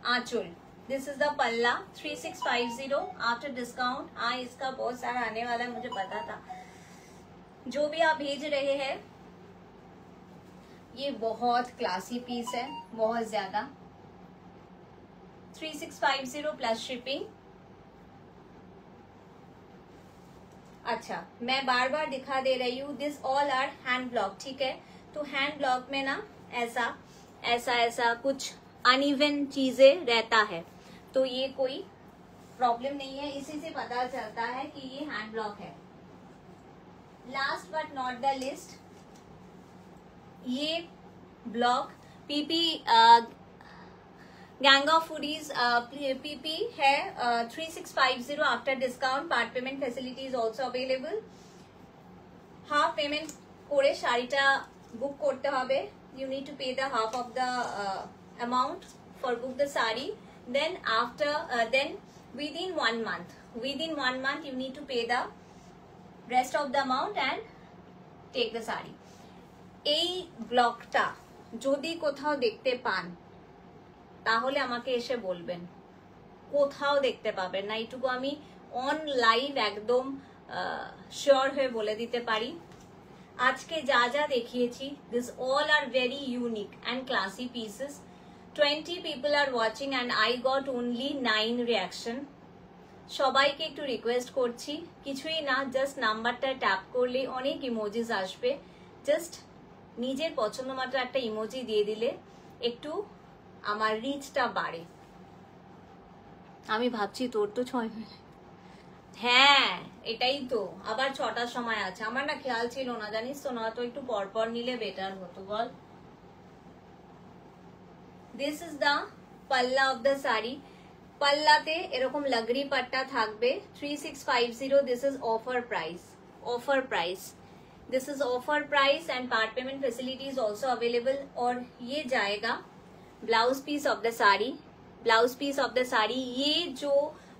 Aanchal. this is the पल्ला 3650 after discount. इसका बहुत सारा आने वाला है, मुझे पता था। जो भी आप भेज रहे हैं ये बहुत क्लासी पीस है, बहुत ज्यादा। 3650 प्लस शिपिंग। अच्छा, मैं बार बार दिखा दे रही हूँ, this all are hand block, ठीक है। तो हैंड ब्लॉक में ना ऐसा ऐसा ऐसा कुछ अनइवन चीजें रहता है, तो ये कोई प्रॉब्लम नहीं है, इसी से पता चलता है कि ये हैंड ब्लॉक है। Last but not the least, ये block PP gang of foodies PP है 3650 after discount. Part payment facility is also available. Half payment করে শাড়িটা বুক করতে হবে। You need to pay the half of the amount for book the saree, then after then within 1 month within 1 month you need to pay the rest of the amount and take the saree. এই ব্লগটা যদি কোথাও দেখতে পান তাহলে আমাকে এসে বলবেন, কোথাও দেখতে পাবেন না, এইটুকু আমি অন লাইভ একদম শিওর হয়ে বলে দিতে পারি। আজকে যা যা দেখিয়েছি, this all are very unique and classy pieces. 20 people are watching and I got only 9 reaction। সবাইকে একটু রিকোয়েস্ট করছি, কিছুই না, জাস্ট নাম্বারটা ট্যাপ করলে অনেক ইমোজিস আসবে, জাস্ট নিজের পছন্দ মতো একটা ইমোজি দিয়ে দিলে একটু আমার রিচটা বাড়ে। আমি ভাবছি তোর তো 6 মিনিট, হ্যাঁ এটাই তো, আবার 6টার সময় আছে। আমার না খেয়াল ছিল না, জানিস তো, না তো একটু পরপর নিলে বেটার হতো বল। This is the palla of the sari. পাল্লাতে এরকম লাগরি পাট্টা থাকবে। 3650, this is offer price, offer price, this is offer price and part payment facility is also available. और ये जाएगा blouse piece of the sari, blouse piece of the sari. ये जो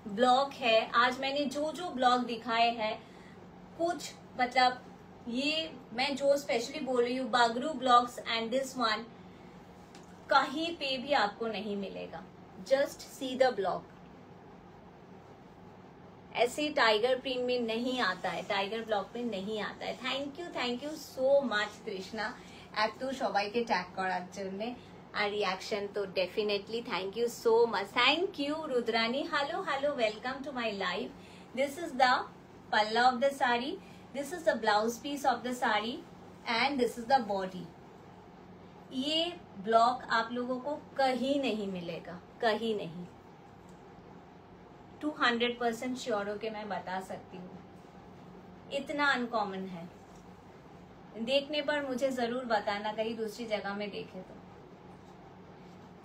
ब्लॉक है, आज मैंने जो जो ब्लॉक दिखाए हैं, कुछ मतलब ये मैं जो स्पेशली बोल रही हूँ, Bagru blocks and this one कहीं पे भी आपको नहीं मिलेगा। जस्ट सी द ब्लॉक, ऐसे टाइगर प्रिंट में नहीं आता है, टाइगर ब्लॉक में नहीं आता है। Thank you so much Trishna, এত সবাইকে ট্যাগ করার জন্য আর রিয়াকশন তো definitely thank you so much. Thank you Rudrani, hello hello, welcome to my live. This is the palla of the sari, this is the blouse piece of the sari and this is the body. ये block आप लोगों को कहीं नहीं मिलेगा, कहीं नहीं। 200% sure हो के मैं बता सकती हूँ, इतना अनकॉमन है। देखने पर मुझे जरूर बताना कहीं दूसरी जगह में देखे तो।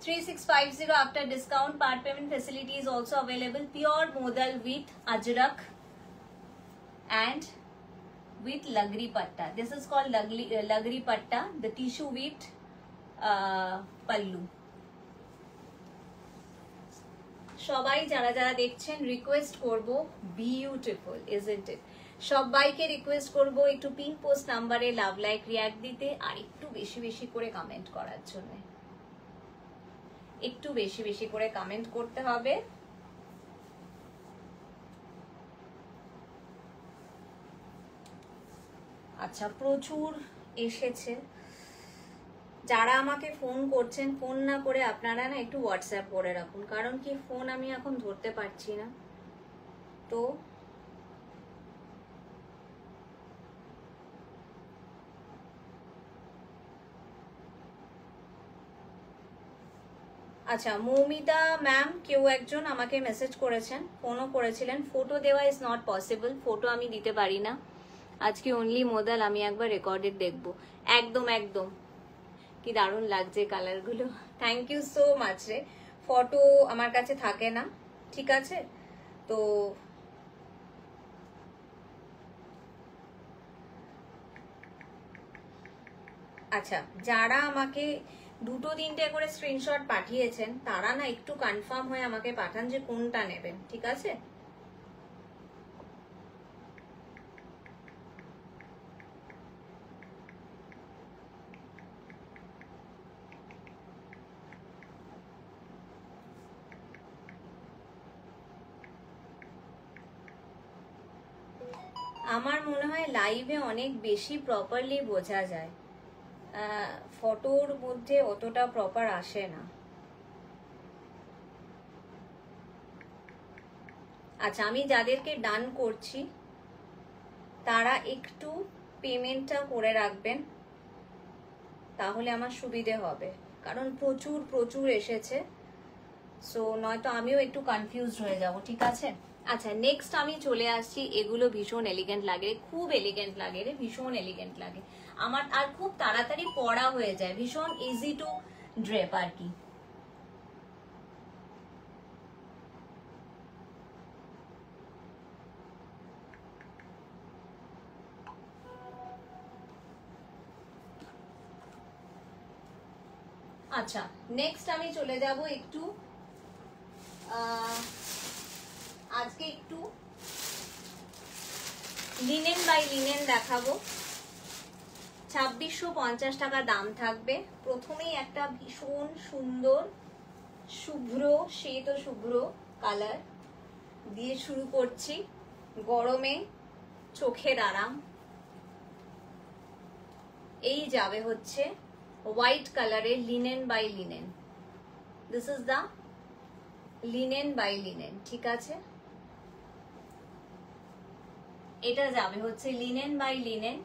3650 after discount, part payment facility is also available. Pure modal with ajrak and with lagri patta, this is called लगरी पट्टा, द टिश्यू विथ पल्लू। সবাই যারা যারা দেখছেন রিকোয়েস্ট করব, বিউটিফুল ইজন্ট ইট, সবাইকে রিকোয়েস্ট করব একটু পিন পোস্ট নাম্বারে লাভ লাইক রিয়াক্ট দিতে আর একটু বেশি বেশি করে কমেন্ট করার জন্য, একটু বেশি বেশি করে কমেন্ট করতে হবে। আচ্ছা, প্রচুর এসেছে। যারা আমাকে ফোন করছেন, ফোন না করে আপনারা না একটু হোয়াটসঅ্যাপ করে রাখুন, কারণ কি ফোন আমি এখন ধরতে পারছি না। তো আচ্ছা, মৌমিতা ম্যাম কেউ একজন আমাকে মেসেজ করেছেন, ফোনও করেছিলেন। ফটো দেওয়া ইজ নট পসিবল, ফটো আমি দিতে পারি না আজকে, অনলি মোদাল আমি একবার রেকর্ডেড দেখবো। একদম একদম, কি দারুণ লাগছে কালারগুলো, থ্যাংক ইউ সো মাচ রে। ফটো আমার কাছে থাকে না, ঠিক আছে? তো আচ্ছা, যারা আমাকে 2-3টে করে স্ক্রিনশট পাঠিয়েছেন তারা না একটু কনফার্ম হয়ে আমাকে পাঠান যে কোনটা নেবেন, ঠিক আছে? আমার মনে হয় লাইভে অনেক বেশি প্রপারলি বোঝা যায়, ফটোর মধ্যে অতটা প্রপার আসে না। আচ্ছা, আমি যাদেরকে ডান করছি তারা একটু পেমেন্টটা করে রাখবেন, তাহলে আমার সুবিধে হবে, কারণ প্রচুর প্রচুর এসেছে। সো নয়তো আমিও একটু কনফিউজড হয়ে যাব, ঠিক আছে? আচ্ছা, নেক্সট আমি চলে আসছি। এগুলো ভীষণ এলিগেন্ট লাগে, খুব এলিগেন্ট লাগে রে, ভীষণ এলিগেন্ট লাগে আমার, আর খুব তাড়াতাড়ি পড়া হয়ে যায়, ভীষণ ইজি টু ড্রেপ আর কি। আচ্ছা, নেক্সট আমি চলে যাব একটু আজকে একটু লিনেন বাই লিনেন দেখাবো। 2650 টাকা দাম থাকবে। প্রথমেই একটা ভীষণ সুন্দর শুভ্র, শ্বেত শুভ্র কালার দিয়ে শুরু করছি। গরমে চোখের আরাম। এই যাবে হচ্ছে হোয়াইট কালারের linen by linen. This is the linen by linen, ঠিক আছে। এটা যাবে হচ্ছে লিনেন বাই লিনেন।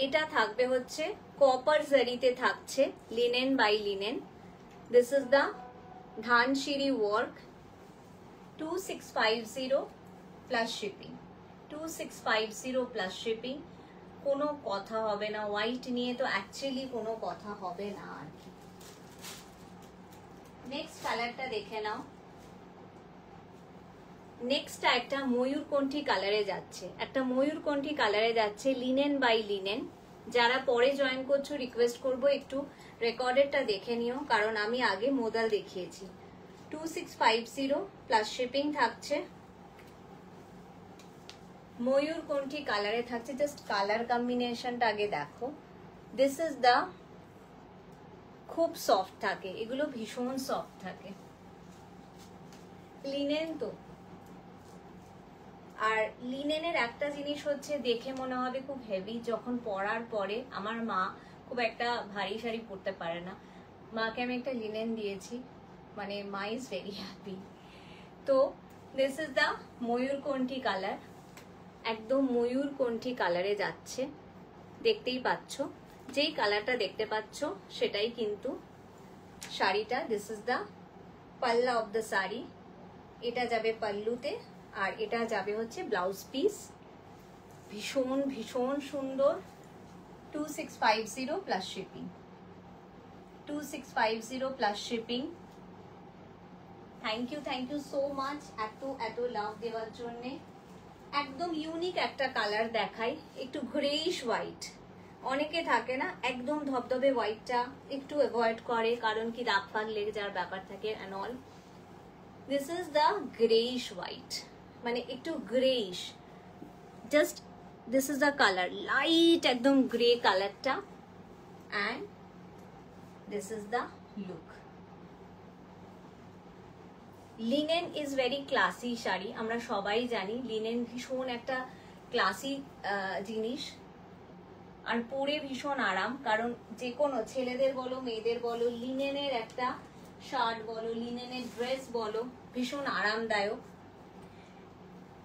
এটা থাকবে হচ্ছে কপার জারিতে থাকছে linen by linen. This is the Dhansiri work. 2650 plus shipping. 2650 plus shipping. কোনো কথা হবে না, হোয়াইট নিয়ে তো অ্যাকচুয়ালি কোনো কথা হবে না আর কি। নেক্সট কালারটা দেখে নাও। নেক্সট একটা ময়ূরকণ্ঠী কালারে যাচ্ছে, একটা ময়ূরকণ্ঠী কালারে যাচ্ছে লিনেন বাই লিনেন। যারা পরে জয়েন করছো রিকোয়েস্ট করবো একটু রেকর্ডেরটা দেখে নিও, কারণ আমি আগে মোদাল দেখিয়েছি। 2650 প্লাস শিপিং থাকছে। ময়ূরকণ্ঠী কালারে থাকছে। জাস্ট কালার কম্বিনেশনটা আগে দেখো। দিস ইজ দা, খুব সফট থাকে এগুলো, ভীষণ সফট থাকে। লিনেন তো, আর লিনেনের একটা জিনিস হচ্ছে দেখে মনে হবে খুব হেভি, যখন পরার পরে, আমার মা খুব একটা ভারী শাড়ি পরতে পারে না, মাকে আমি একটা লিনেন দিয়েছি, মানে মা ইজ ভেরি হ্যাপি। তো দিস ইজ দা ময়ূরকণ্ঠী কালার, একদম ময়ূরকণ্ঠী কালারে যাচ্ছে। দেখতেই পাচ্ছ, যেই কালারটা দেখতে পাচ্ছ সেটাই কিন্তু শাড়িটা। দিস ইজ দা পাল্লা অফ দ্য শাড়ি। এটা যাবে পাল্লুতে, আর এটা যাবে হচ্ছে ব্লাউজ পিস। ভীষণ ভীষণ সুন্দর। 2650 plus shipping. 2650 plus shipping. Thank you so much এত লাভ দেওয়ার জন্য। একদম ইউনিক একটা কালার দেখাই, একটু গ্রেইশ হোয়াইট। অনেকে থাকে না একদম ধবধবে হোয়াইটটা একটু অ্যাভয়েড করে, কারণ কি দাগ ফাগ লেগে যাওয়ার ব্যাপার থাকে and all. This is the greyish white, মানে একটু greyish, just this is the colour, light একদম গ্রে কালারটা, and this is the look. Linen is very classy sari, আমরা সবাই জানি লিনেন ভীষণ একটা ক্লাসি জিনিস, আর পরে ভীষণ আরাম। কারণ যে কোনো ছেলেদের বলো মেয়েদের বলো, লিনেনের একটা শার্ট বলো, লিনেনের ড্রেস বলো, ভীষণ আরামদায়ক।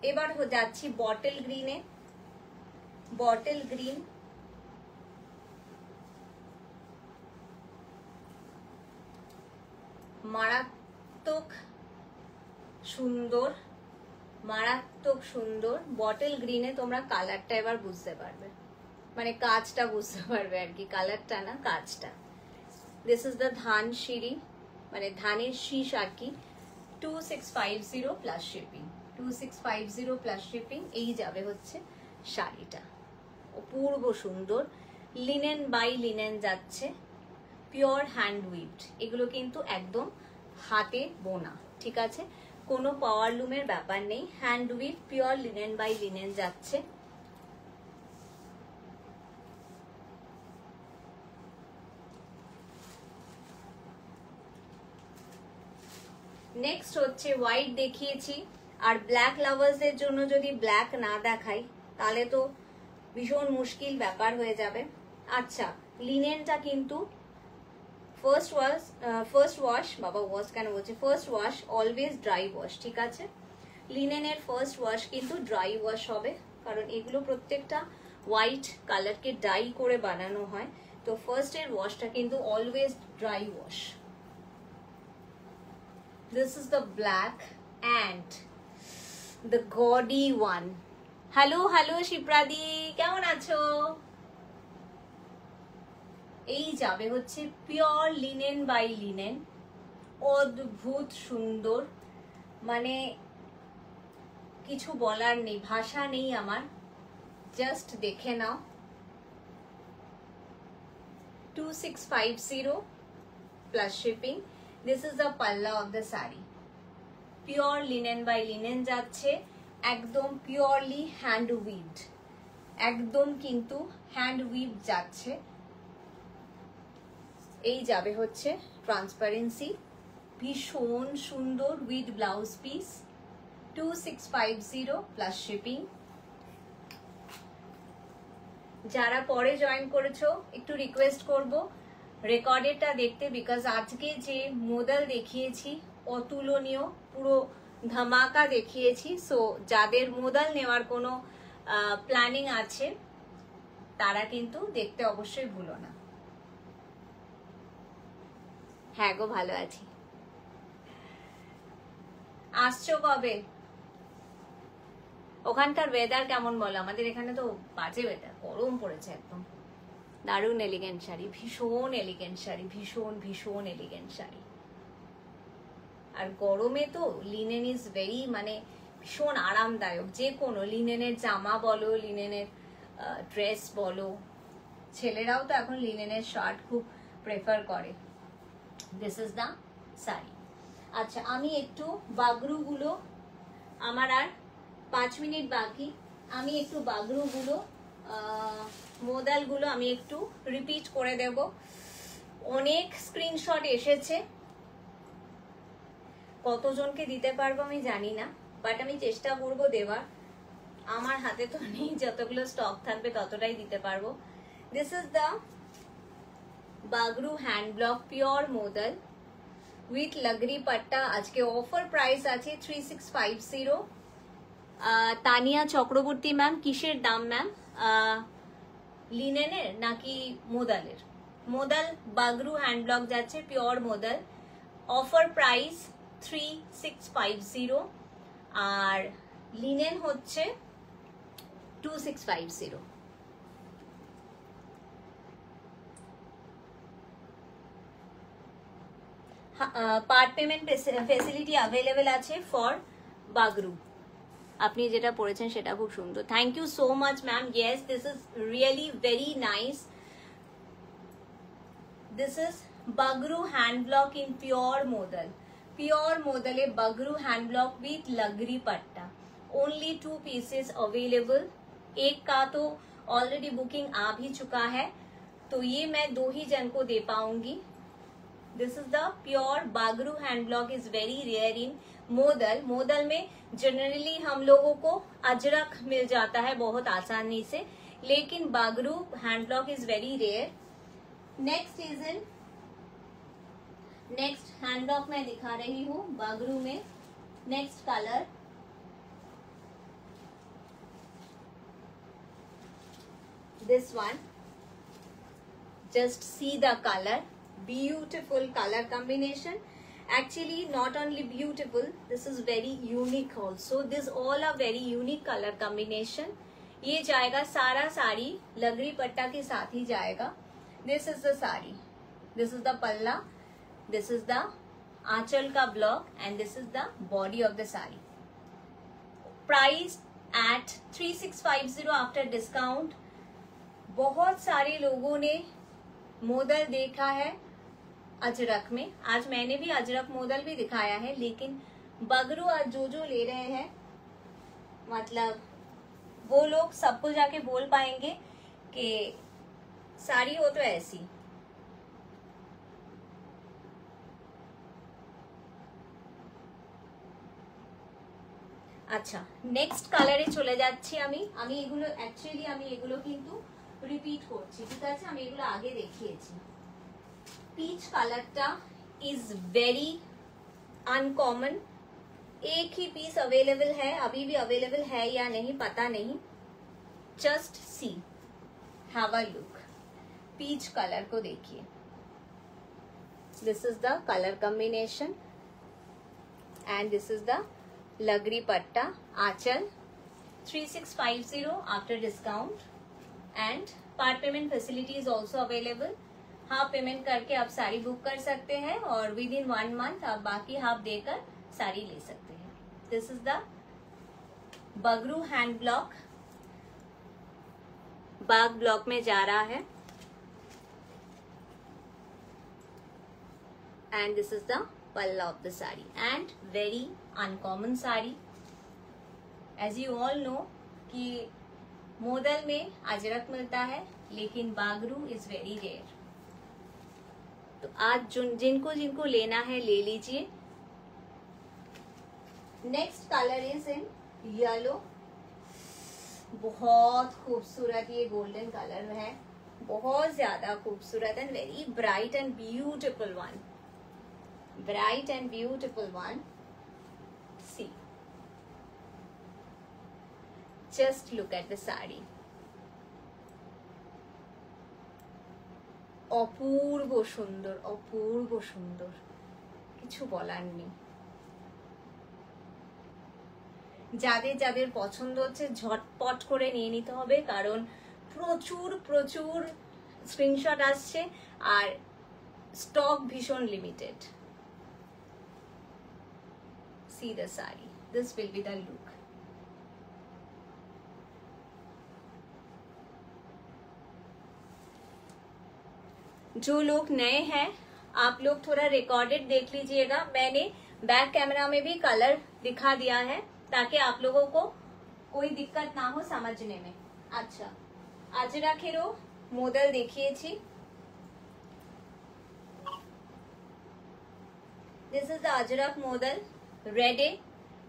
এবার যাচ্ছি বটল গ্রিনে। বটল গ্রিন, মারাত্মক সুন্দর, মারাত্মক সুন্দর। বটল গ্রিনে তোমরা কালারটা এবার বুঝতে পারবে, মানে কাজটা বুঝতে পারবে আর কি, কালারটা না কাজটা। দিস ইজ দ্য ধানসিরি, মানে ধানের শীষ আর কি। 2650 প্লাস শিপিং। 2650 plus shipping. এই যাবে হচ্ছে শাড়িটা, অপূর্ব সুন্দর। লিনেন বাই লিনেন যাচ্ছে, পিওর হ্যান্ড উইভড। এগুলো কিন্তু একদম হাতে বোনা, ঠিক আছে, কোনো পাওয়ার লুমের ব্যাপার নেই। Hand weave, pure linen by linen যাচ্ছে। নেক্সট হচ্ছে হোয়াইট দেখিয়েছি, আর ব্ল্যাক লাভার্সদের জন্য যদি ব্ল্যাক না দেখাই তাহলে তো ভীষণ মুশকিল ব্যাপার হয়ে যাবে। আচ্ছা, লিনেনটা কিন্তু ফার্স্ট ওয়াশ, বাবা ওয়াশ কেন বলছে, first wash always dry wash, ঠিক আছে। লিনেনের ফার্স্ট ওয়াশ কিন্তু ড্রাই ওয়াশ হবে, কারণ এগুলো প্রত্যেকটা হোয়াইট কালারকে ডাই করে বানানো হয়, তো ফার্স্টের ওয়াশটা কিন্তু always dry wash. This is the black and the gaudy one. Hello শিপ্রাদি, কেমন আছো? এই যাবে হচ্ছে পিওর লিনেন বাই লিনেন, অদ্ভুত সুন্দর, মানে কিছু বলার নেই, ভাষা নেই আমার, জাস্ট দেখে নাও। 2650 plus shipping. This is the palla of the sari. Pure linen by linen যাচ্ছে, একদম পিওরলি হ্যান্ড উইভড, একদম কিন্তু হ্যান্ড উইভ যাচ্ছে। এই যাবে হচ্ছে ট্রান্সপারেন্সি, ভীষণ সুন্দর with blouse piece, 2650 plus shipping. যারা পরে জয়েন করেছো একটু রিকোয়েস্ট করব রেকর্ডেডটা দেখতে, বিকজ আজকে যে মডেল দেখিয়েছি অতুলনীয়, পুরো ধামাকা দেখিয়েছি। সো যাদের মডেল নেওয়ার কোনো প্ল্যানিং আছে তারা কিন্তু দেখতে অবশ্যই ভুলো না। হ্যাঁ গো, ভালো আছি। আসছো কবে? ওখানকার ওয়েদার কেমন বলো? আমাদের এখানে তো বাজে ওয়েদার, গরম পড়েছে একদম। দারুণ এলিগেন্ট শাড়ি, ভীষণ এলিগেন্ট শাড়ি, ভীষণ ভীষণ এলিগেন্ট শাড়ি। আর গরমে তো লিনেন ইজ ভেরি, মানে ভীষণ আরামদায়ক। যে কোনো লিনেনের জামা বলো, লিনেনের ড্রেস বলো, ছেলেরাও তো এখন লিনেনের শার্ট খুব প্রেফার করে। This is the sari. আচ্ছা, আমি একটু বাগরুগুলো, আমার আর 5 মিনিট বাকি, আমি একটু বাগরুগুলো মোদালগুলো আমি একটু রিপিট করে দেব। অনেক স্ক্রিনশট এসেছে, কতজনকে দিতে পারবো আমি জানি না, বাট আমি চেষ্টা করব দেওয়ার। আমার হাতে তো নেই, যতগুলো স্টক থাকবে ততটাই দিতে পারবো। This is the Bagru hand block pure modal with lagri patta. আজকে অফার প্রাইস আছে 3650। তানিয়া চক্রবর্তী ম্যাম, কিসের দাম ম্যাম? লিনেনের নাকি মোদালের? মোদাল বাগরু হ্যান্ড ব্লক যাচ্ছে পিওর মোদাল, অফার প্রাইস 3650, আর লিনেন হচ্ছে 2650। পার্ট পেমেন্ট ফেসিলিটি অ্যাভেলেবেল আছে ফর বাগরু। আপনি যেটা পড়েছেন সেটা খুব সুন্দর, thank you so much ma'am. Yes, this is really very nice. This is Bagru hand block in pure modal. Pure मोदले Bagru hand block with lagri patta, only 2 pieces available. एक का तो ऑलरेडी बुकिंग आ भी चुका है, तो ये मैं 2 ही जन को दे पाऊंगी। This is the pure Bagru hand block, is very rare in modal. Modal में जनरली हम लोगों को अजरक मिल जाता है बहुत आसानी से, लेकिन Bagru hand block is very rare. Next is in next hand block मैं दिखा रही हूँ बागरू में। Next colour this one, just see the colour, beautiful colour combination. Actually not only beautiful, this is very unique also. This all are very unique color combination. ये जाएगा सारा साड़ी लगरी पट्टा के साथ ही जाएगा। This is the sari, this is the पल्ला, this is the आंचल का block, and this is the body of the sari. Price at 3650 after discount. बहुत सारे लोगों ने मोदल देखा है अजरक में, आज मैंने भी अजरक मोदल भी दिखाया है, लेकिन बगरू आज जो ले रहे हैं, मतलब वो लोग सबको जाके बोल पाएंगे कि साड़ी हो तो ऐसी। আচ্ছা, নেক্সট কালারে চলে যাচ্ছি আমি। এগুলো অ্যাকচুয়ালি আমি এগুলো কিন্তু রিপিট করছি, ঠিক আছে? আমি এগুলো আগে দেখিয়েছি। पीच कलरটা इज वेरी अनकॉमन, एक ही पीस अवेलेबल है, अभी भी अवेलेबल है या नहीं पता नहीं। Just see, have a look, peach colour को देखिए। This is the colour combination and this is the lagri patta anchal. 3650 after discount and part payment facility is also available. Half payment करके आप साड़ी बुक कर सकते हैं और विद इन 1 मंथ आप बाकी हाफ देकर साड़ी ले सकते हैं। This is the Bagru hand block, बाग ब्लॉक में जा रहा है, and this is the palla of the sari and very uncommon sari. As you all know कि मोदल में अजरक मिलता है लेकिन बागरू इज वेरी रेयर। तो आज जिनको जिनको लेना है ले लीजिए। Next colour is in yellow. बहुत खूबसूरत ये गोल्डन कलर है, बहुत ज्यादा खूबसूरत and very bright and beautiful one, bright and beautiful one. See, just look at the sari. অপূর্ব সুন্দর, অপূর্ব সুন্দর, কিছু বলার নেই। যাদের যাদের পছন্দ হচ্ছে ঝটপট করে নিয়ে নিতে হবে, কারণ প্রচুর প্রচুর স্ক্রিনশট আসছে আর স্টক ভীষণ limited. See the saree. This will be the look. जो लोग नए हैं आप लोग थोड़ा रिकॉर्डेड देख लीजिएगा। मैंने बैक कैमरा में भी कलर दिखा दिया है ताकि आप लोगों को कोई दिक्कत ना हो समझने में। अच्छा, আজরাকেরও মডেল দেখিয়েছি। This is the ajrak modal, রেডে,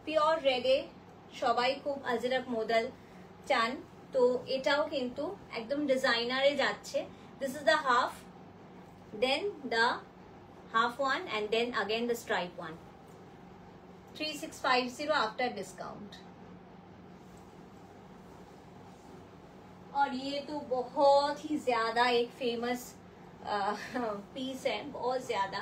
পিওর রেডে। সবাই খুব আজরাক মডেল চান, তো এটাও কিন্তু একদম ডিজাইনারে যাচ্ছে। This is the half, then the half one, and then again the stripe one. 3650 after discount। और ये तो बहुत ही ज्यादा एक फेमस पीस है, बहुत ज्यादा।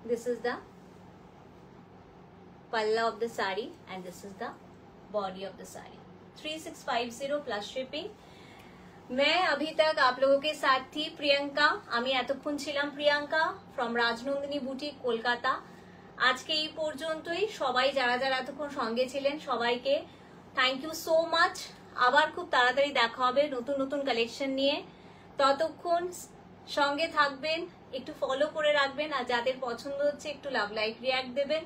This is the palla of the saree and this is the body of the saree। 3650 plus shipping. मैं अभी तक आप लोगों के साथ थी प्रियंका, আমি এতক্ষণ ছিলাম প্রিয়াঙ্কা ফ্রম রাজনন্দিনী বুটিক কলকাতা। আজকে এই পর্যন্তই। সবাই যারা যারা এতক্ষণ সঙ্গে ছিলেন সবাইকে থ্যাংক ইউ সো মাচ। আবার খুব তাড়াতাড়ি দেখা হবে নতুন নতুন কালেকশন নিয়ে। ততক্ষণ সঙ্গে থাকবেন, একটু ফলো করে রাখবেন, আর যাদের পছন্দ হচ্ছে একটু লাভ লাইক রিয়াক্ট দেবেন,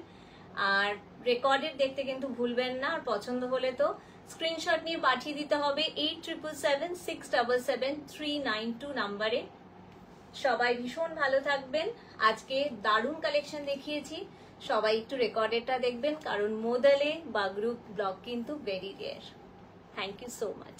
আর রেকর্ডেড দেখতে কিন্তু ভুলবেন না। আর পছন্দ হলে তো স্ক্রিনশট নিয়ে পাঠিয়ে দিতে হবে 8777677392 নাম্বারে। সবাই ভীষণ ভালো থাকবেন। আজকে দারুণ কালেকশন দেখিয়েছি, সবাই একটু রেকর্ডেডটা দেখবেন, কারণ মোদলে বা গ্রুপ ব্লগ কিন্তু very rare. Thank you so much.